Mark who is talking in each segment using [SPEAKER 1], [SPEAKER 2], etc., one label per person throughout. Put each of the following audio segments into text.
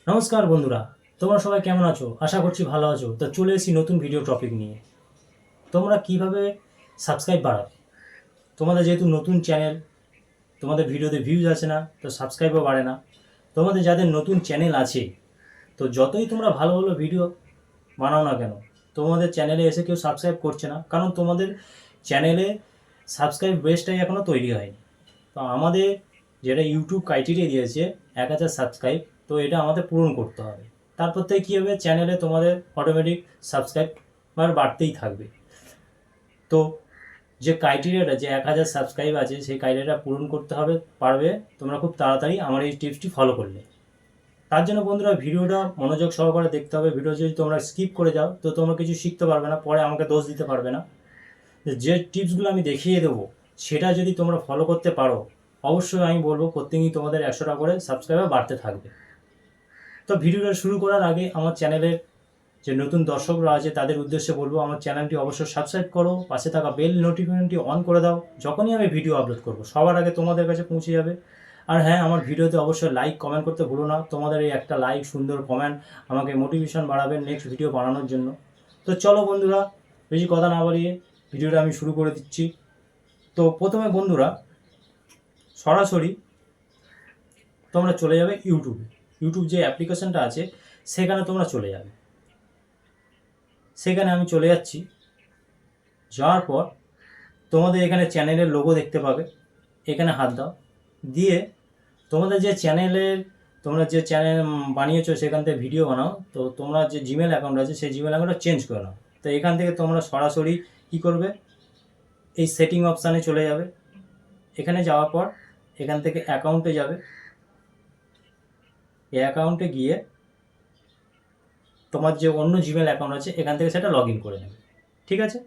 [SPEAKER 1] নমস্কার বন্ধুরা, তোমরা সবাই কেমন আছো? আশা করছি ভালো আছো। তো চলে এসেছি নতুন ভিডিও টপিক নিয়ে। তোমরা কিভাবে সাবস্ক্রাইব বাড়াবে? তোমাদের যেহেতু নতুন চ্যানেল, তোমাদের ভিডিওতে ভিউজ আসে না, তো সাবস্ক্রাইবও বাড়ে না। তোমাদের যাদের নতুন চ্যানেল আছে, তো যতই তোমরা ভালো ভালো ভিডিও বানাও না কেন, তোমাদের চ্যানেলে এসে কেউ সাবস্ক্রাইব করছে না, কারণ তোমাদের চ্যানেলে সাবস্ক্রাইব বেসটাই এখনও তৈরি হয়নি। তো আমাদের যেটা ইউটিউব ক্রাইটেরিয়া দিয়েছে 1000 সাবস্ক্রাইব, তো এটা আমাদের পূরণ করতে হবে। তারপর থেকে কী হবে, চ্যানেলে তোমাদের অটোমেটিক সাবস্ক্রাইবার বাড়তেই থাকবে। তো যে ক্রাইটেরিয়াটা, যে 1000 সাবস্ক্রাইব আছে, সেই ক্রাইটেরিয়াটা পূরণ করতে হবে পারবে তোমরা খুব তাড়াতাড়ি আমার এই টিপসটি ফলো করলে। তার জন্য বন্ধুরা ভিডিওটা মনোযোগ সহকারে দেখতে হবে। ভিডিও যদি তোমরা স্কিপ করে যাও তো তোমরা কিছু শিখতে পারবে না, পরে আমাকে দোষ দিতে পারবে না। যে টিপসগুলো আমি দেখিয়ে দেবো সেটা যদি তোমরা ফলো করতে পারো, অবশ্যই আমি বলবো প্রত্যেকদিন তোমাদের 100টা করে সাবস্ক্রাইবার বাড়তে থাকবে। তো ভিডিওটা শুরু করার আগে আমার চ্যানেলের যে নতুন দর্শকরা আছে তাদের উদ্দেশ্যে বলবো, আমার চ্যানেলটি অবশ্যই সাবস্ক্রাইব করো, পাশে থাকা বেল নোটিফিকেশনটি অন করে দাও। যখনই আমি ভিডিও আপলোড করবো সবার আগে তোমাদের কাছে পৌঁছে যাবে। আর হ্যাঁ, আমার ভিডিওতে অবশ্যই লাইক কমেন্ট করতে ভুলো না। তোমাদের এই একটা লাইক, সুন্দর কমেন্ট আমাকে মোটিভেশন বাড়াবে নেক্সট ভিডিও বানানোর জন্য। তো চলো বন্ধুরা, বেশি কথা না বাড়িয়ে ভিডিওটা আমি শুরু করে দিচ্ছি। তো প্রথমে বন্ধুরা সরাসরি তোমরা চলে যাবে ইউটিউবে। ইউটিউব যে অ্যাপ্লিকেশনটা আছে সেখানে তোমরা চলে যাবে। সেখানে আমি চলে যাচ্ছি। যাওয়ার পর তোমাদের এখানে চ্যানেলের লোগো দেখতে পাবে, এখানে হাত দাও। দিয়ে তোমাদের যে চ্যানেলের, তোমরা যে চ্যানেল বানিয়েছো সেখান থেকে ভিডিও বানাও, তো তোমরা যে জিমেল অ্যাকাউন্ট আছে সেই জিমেল অ্যাকাউন্টটা চেঞ্জ করে নাও। তো এখান থেকে তোমরা সরাসরি কী করবে, এই সেটিং অপশানে চলে যাবে। এখানে যাওয়ার পর এখান থেকে অ্যাকাউন্টে যাবে। এই অ্যাকাউন্টে গিয়ে তোমার যে অন্য জিমেল অ্যাকাউন্ট আছে এখান থেকে সেটা লগ ইন করে নেবে। ঠিক আছে,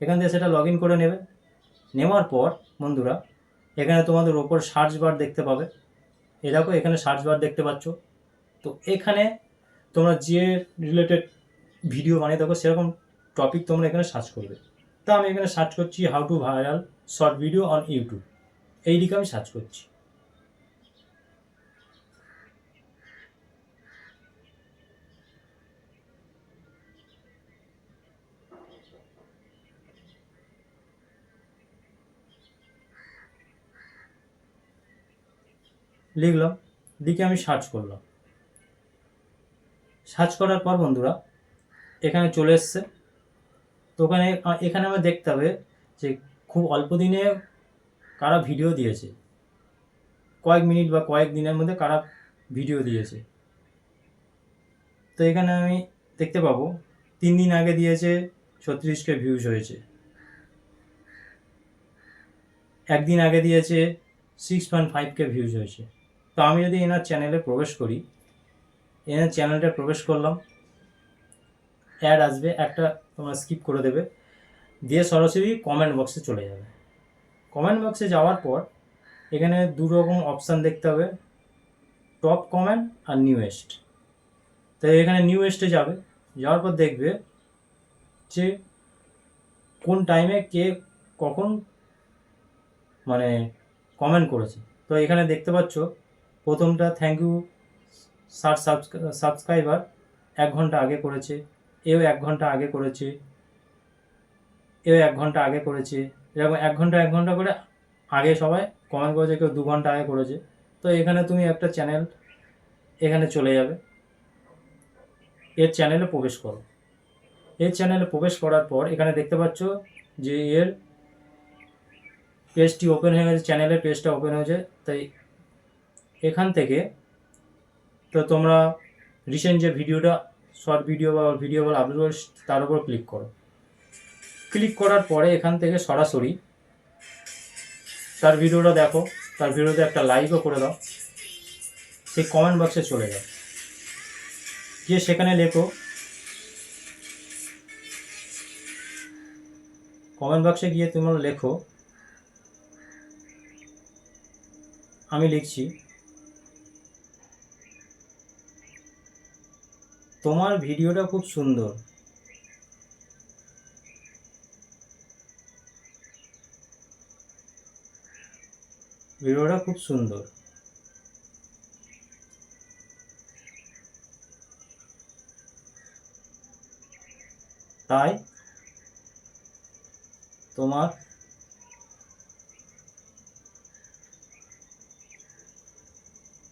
[SPEAKER 1] এখান থেকে সেটা লগ ইন করে নেবে। নেওয়ার পর বন্ধুরা এখানে তোমাদের ওপর সার্চ বার দেখতে পাবে। এ দেখো, এখানে সার্চ বার দেখতে পাচ্ছ। তো এখানে তোমরা যে রিলেটেড ভিডিও বানিয়ে থাকো সেরকম টপিক তোমরা এখানে সার্চ করবে। তা আমি এখানে সার্চ করছি how to viral short video on YouTube, এই দিকে আমি সার্চ করছি। লিখলাম, দিকে আমি সার্চ করলাম। সার্চ করার পর বন্ধুরা এখানে চলে এসছে। তো এখানে আমার দেখতে হবে যে খুব অল্প দিনে কারা ভিডিও দিয়েছে, কয়েক মিনিট বা কয়েক দিনের মধ্যে কারা ভিডিও দিয়েছে। তো এখানে আমি দেখতে পাবো 3 দিন আগে দিয়েছে 36K ভিউজ হয়েছে, একদিন আগে দিয়েছে 6.5K ভিউজ হয়েছে। তো আমি যদি এনার চ্যানেলে প্রবেশ করি, এনার চ্যানেলটা প্রবেশ করলাম, অ্যাড আসবে একটা, তোমরা স্কিপ করে দেবে, দিয়ে সরাসরি কমেন্ট বক্সে চলে যাবে। কমেন্ট বক্সে যাওয়ার পর এখানে দু রকম অপশান দেখতে হবে, টপ কমেন্ট আর নিউয়েস্ট। তো এখানে নিউয়েস্টে যাবে। যাওয়ার পর দেখবে যে কোন টাইমে কে কখন মানে কমেন্ট করেছে। তো এখানে দেখতে পাচ্ছ প্রথমটা থ্যাংক ইউ স্যার সাবস্ক্রাইবার 1 ঘন্টা আগে করেছে, এও 1 ঘন্টা আগে করেছে, এও 1 ঘন্টা আগে করেছে। এরকম 1 ঘন্টা করে আগে সবাই কমেন্ট করেছে, কেউ 2 ঘন্টা আগে করেছে। তো এখানে তুমি একটা চ্যানেল, এখানে চলে যাবে, এর চ্যানেলে প্রবেশ করো। এর চ্যানেলে প্রবেশ করার পর এখানে দেখতে পাচ্ছ যে এর পেজটি ওপেন হয়ে গেছে, চ্যানেলের পেজটা ওপেন হয়েছে। তাই এখান থেকে তো তোমরা রিসেন্ট যে ভিডিওটা, শর্ট ভিডিও বা ভিডিও বল আপলোড করে তার উপর ক্লিক করো। ক্লিক করার পরে এখান থেকে সরাসরি তার ভিডিওটা দেখো, তার ভিডিওতে একটা লাইকও করে দাও। সেই কমেন্ট বক্সে চলে যাও, গিয়ে সেখানে লেখো, কমেন্ট বক্সে গিয়ে তোমরা লেখো, আমি লিখছি তোমার ভিডিওটা খুব সুন্দর, ভিডিওটা খুব সুন্দর। তাই তোমার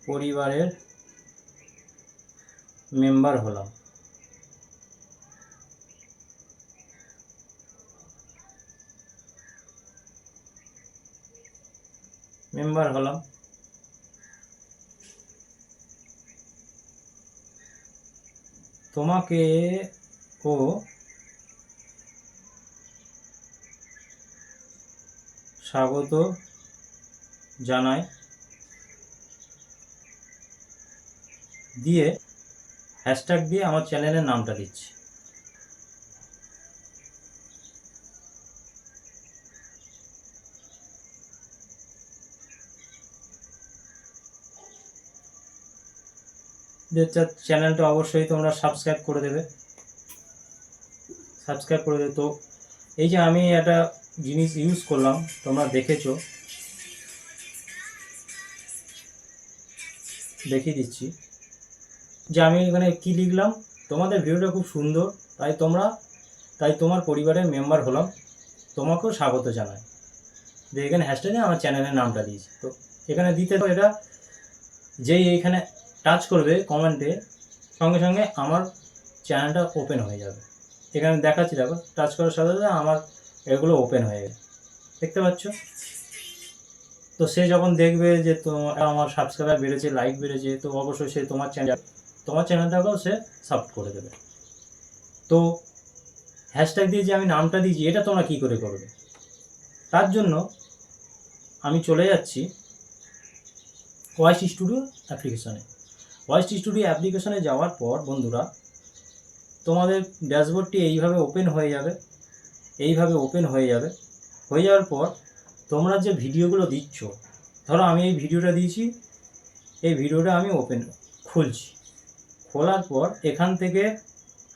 [SPEAKER 1] পরিবারের মেম্বার হলাম। তোমাকেও স্বাগত জানাই দিয়ে হ্যাশট্যাগ দিয়ে আমার চ্যানেলের নামটা দিচ্ছি। চ্যানেলটা অবশ্যই তোমরা সাবস্ক্রাইব করে দেবে। তো এই যে আমি একটা জিনিস ইউজ করলাম, তোমরা দেখেছো, দেখিয়ে দিচ্ছি যে আমি এখানে কি লিখলাম। তোমাদের ভিডিওটা খুব সুন্দর, তাই তোমার পরিবারের মেম্বার হলাম, তোমাকেও স্বাগত জানাই দিয়ে এখানে হ্যাশট্যাগে আমার চ্যানেলের নামটা দিয়েছি। তো এখানে দিতে তো এটা যেই এইখানে টাচ করবে কমেন্টে, সঙ্গে সঙ্গে আমার চ্যানেলটা ওপেন হয়ে যাবে। এখানে দেখাচ্ছি, দেখো টাচ করার সাথে সাথে আমার এগুলো ওপেন হয়ে গেছে, দেখতে পাচ্ছ। তো সে যখন দেখবে যে আমার সাবস্ক্রাইবার বেড়েছে, লাইক বেড়েছে, তো অবশ্যই সে তোমার চ্যানেলটাকেও সে সাপোর্ট করে দেবে। তো হ্যাশট্যাগ দিয়ে যে আমি নামটা দিয়েছি, এটা তোমরা কী করে করবে? তার জন্য আমি চলে যাচ্ছি ওয়াইস স্টুডিও অ্যাপ্লিকেশনে যাওয়ার পর বন্ধুরা, তোমাদের ড্যাশবোর্ডটি এইভাবে ওপেন হয়ে যাবে। হয়ে যাওয়ার পর তোমরা যে ভিডিওগুলো দিচ্ছ, ধরো আমি এই ভিডিওটা দিয়েছি, এই ভিডিওটা আমি খুলছি। খোলার পর এখান থেকে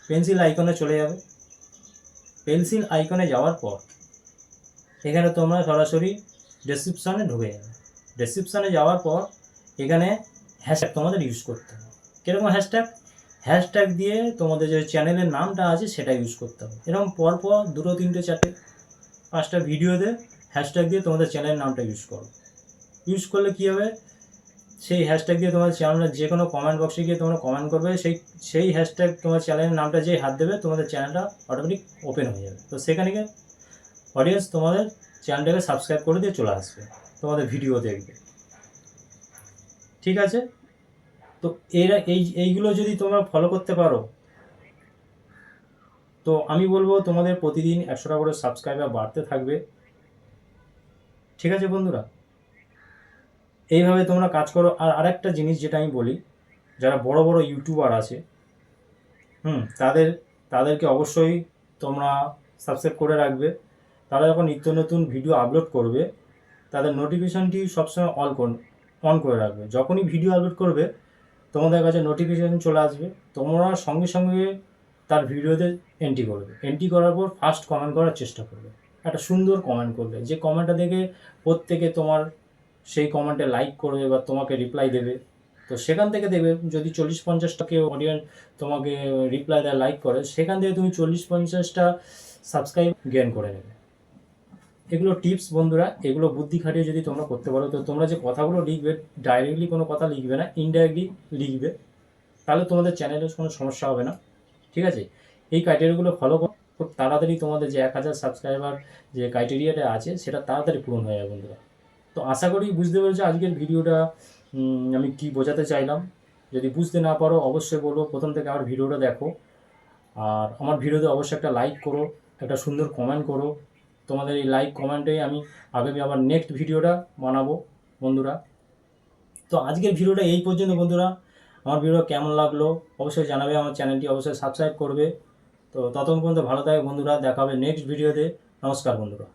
[SPEAKER 1] পেন্সিল আইকনে চলে যাবে। পেন্সিল আইকনে যাওয়ার পর এখানে তোমরা সরাসরি ডেসক্রিপশানে ঢুকে যাবে। ডেসক্রিপশানে যাওয়ার পর এখানে হ্যাশট্যাগ তোমাদের ইউজ করতে হবে। কীরকম হ্যাশট্যাগ দিয়ে তোমাদের যে চ্যানেলের নামটা আছে সেটা ইউজ করতে হবে। এরকম পরপর 2, 3, 4, 5টা ভিডিওতে হ্যাশট্যাগ দিয়ে তোমাদের চ্যানেলের নামটা ইউজ করলে কী হবে, সেই হ্যাশট্যাগ দিয়ে তোমাদের চ্যানেলের যে কোনো কমেন্ট বক্সে গিয়ে তোমরা কমেন্ট করবে, সেই হ্যাশট্যাগ তোমার চ্যানেলের নামটা যেই হাত দেবে, তোমাদের চ্যানেলটা অটোমেটিক ওপেন হয়ে যাবে। তো সেখানে গিয়ে অডিয়েন্স তোমাদের চ্যানেলটাকে সাবস্ক্রাইব করে দিয়ে চলে আসবে, তোমাদের ভিডিও দেখবে। ঠিক আছে? তো এইগুলো যদি তোমরা ফলো করতে পারো, তো আমি বলবো তোমাদের প্রতিদিন 100টা করে সাবস্ক্রাইবার বাড়তে থাকবে। ঠিক আছে বন্ধুরা, এইভাবে তোমরা কাজ করো। আর আরেকটা জিনিস যেটা আমি বলি, যারা বড় বড় ইউটিউবার আছে, তাদেরকে অবশ্যই তোমরা সাবস্ক্রাইব করে রাখবে। তারা যখন নিত্য নতুন ভিডিও আপলোড করবে, তাদের নোটিফিকেশানটি সবসময় অন করে রাখবে। যখনই ভিডিও আপলোড করবে, তোমাদের কাছে নোটিফিকেশান চলে আসবে। তোমরা সঙ্গে সঙ্গে তার ভিডিওতে এন্ট্রি করার পর ফার্স্ট কমেন্ট করার চেষ্টা করবে। একটা সুন্দর কমেন্ট করবে, যে কমেন্টটা দেখে প্রত্যেকে তোমার সেই কমেন্টে লাইক করবে বা তোমাকে রিপ্লাই দেবে। তো সেখান থেকে দেখবে যদি 40-50টা কেউ অডিয়েন্স তোমাকে রিপ্লাই দেয়, লাইক করে, সেখান থেকে তুমি 40-50টা সাবস্ক্রাইব গেইন করে নেবে। এগুলো টিপস বন্ধুরা, এগুলো বুদ্ধি খাটিয়ে যদি তোমরা করতে পারো, তো তোমরা যে কথাগুলো লিখবে, ডাইরেক্টলি কোনো কথা লিখবে না, ইনডাইরেক্টলি লিখবে, তাহলে তোমাদের চ্যানেলের কোনো সমস্যা হবে না। ঠিক আছে? এই ক্রাইটেরিয়াগুলো ফলো করো, খুব তাড়াতাড়ি তোমাদের যে 1000 সাবস্ক্রাইবার যে ক্রাইটেরিয়াটা আছে, সেটা তাড়াতাড়ি পূরণ হয়ে যাবে বন্ধুরা। তো আশা করি বুঝতে পেরেছো আজকের ভিডিওটা আমি কি বোঝাতে চাইলাম। যদি বুঝতে না পারো অবশ্যই বলবো প্রথম থেকে আমার ভিডিওটা দেখো, আর আমার ভিডিওতে অবশ্যই একটা লাইক করো, একটা সুন্দর কমেন্ট করো। তোমাদের এই লাইক কমেন্টেই আমি আগামী আবার নেক্সট ভিডিওটা বানাবো বন্ধুরা। তো আজকের ভিডিওটা এই পর্যন্ত বন্ধুরা। আমার ভিডিও কেমন লাগলো অবশ্যই জানাবে, আমার চ্যানেলটি অবশ্যই সাবস্ক্রাইব করবে। তো ততক্ষণ পর্যন্ত ভালো থাকে বন্ধুরা, দেখা হবে নেক্সট ভিডিওতে। নমস্কার বন্ধুরা।